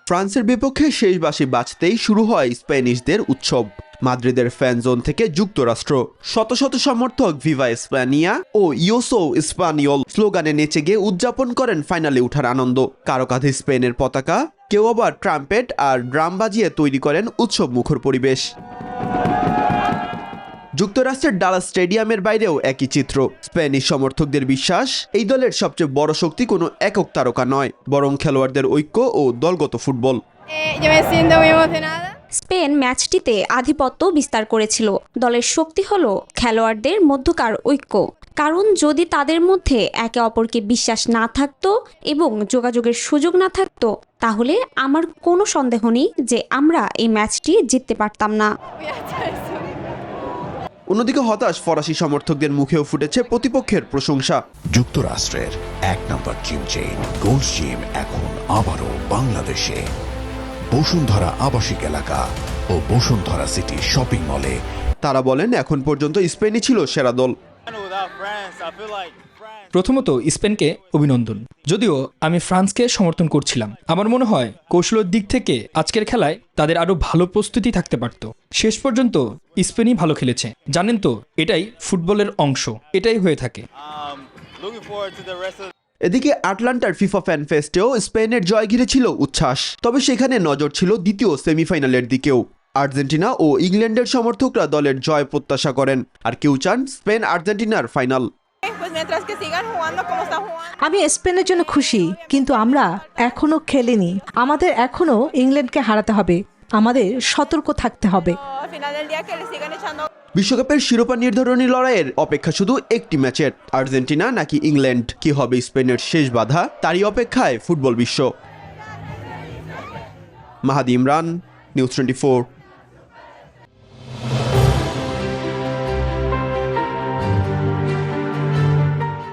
ফ্রান্সের বিপক্ষে শেষ বাঁশি বাজতেই শুরু হয় স্প্যানিশদের উৎসব। মাদ্রিদের ফ্যান জোন থেকে যুক্তরাষ্ট্র শত শত সমর্থক ভিভা স্প্যানিয়া ও ইয়োসো স্পানিয়ল স্লোগানে নেচে গিয়ে উদযাপন করেন ফাইনালে ওঠার আনন্দ। কারো কাঁধে স্পেনের পতাকা, কেউ আবার ট্রাম্পেট আর ড্রাম বাজিয়ে তৈরি করেন উৎসব মুখর পরিবেশ। যুক্তরাষ্ট্রের ডালাস স্টেডিয়ামের বাইরেও একই চিত্র। স্প্যানিশ সমর্থকদের বিশ্বাস, এই দলের সবচেয়ে বড় শক্তি কোনো একক তারকা নয়, বরং খেলোয়াড়দের ঐক্য ও দলগত ফুটবল। স্পেন ম্যাচটিতে আধিপত্য বিস্তার করেছিল। দলের শক্তি হলো খেলোয়াড়দের মধ্যকার ঐক্য। কারণ যদি তাদের মধ্যে একে অপরকে বিশ্বাস না থাকতো এবং যোগাযোগের সুযোগ না থাকতো, তাহলে আমার কোনো সন্দেহ নেই যে আমরা এই ম্যাচটি জিততে পারতাম না। অন্যদিকে হতাশ ফরাসি সমর্থকদের মুখেও ফুটেছে প্রতিপক্ষের প্রশংসা। যুক্তরাষ্ট্রের ১ নম্বর জিম চেইন গোল্ডস জিম এখন আবারও বাংলাদেশে। বসুন্ধরা আবাসিক এলাকা ও বসুন্ধরা সিটি শপিং মলে। তারা বলেন এখন পর্যন্ত স্পেনই ছিল সেরা দল। প্রথমত স্পেনকে অভিনন্দন। যদিও আমি ফ্রান্সকে সমর্থন করছিলাম, আমার মনে হয় কৌশলের দিক থেকে আজকের খেলায় তাদের আরো ভালো প্রস্তুতি থাকতে পারত। শেষ পর্যন্ত স্পেনই ভালো খেলেছে। জানেন তো, এটাই ফুটবলের অংশ, এটাই হয়ে থাকে। এদিকে আটলান্টার ফিফা ফ্যান ফেস্টেও স্পেনের জয় ঘিরে ছিল উচ্ছ্বাস। তবে সেখানে নজর ছিল দ্বিতীয় সেমিফাইনালের দিকেও। আর্জেন্টিনা ও ইংল্যান্ডের সমর্থকরা দলের জয় প্রত্যাশা করেন, আর কেউ চান স্পেন আর্জেন্টিনার ফাইনাল। আমি স্পেনের জন্য খুশি, কিন্তু আমরা এখনো খেলিনি। আমাদের এখনো ইংল্যান্ডকে হারাতে হবে। আমাদের সতর্ক থাকতে হবে। বিশ্বকাপের শিরোপা নির্ধারণী লড়াইয়ের অপেক্ষা শুধু একটি ম্যাচের। আর্জেন্টিনা নাকি ইংল্যান্ড, কি হবে স্পেনের শেষ বাধা, তারই অপেক্ষায় ফুটবল বিশ্ব। মাহাদি ইমরান, নিউজ 24।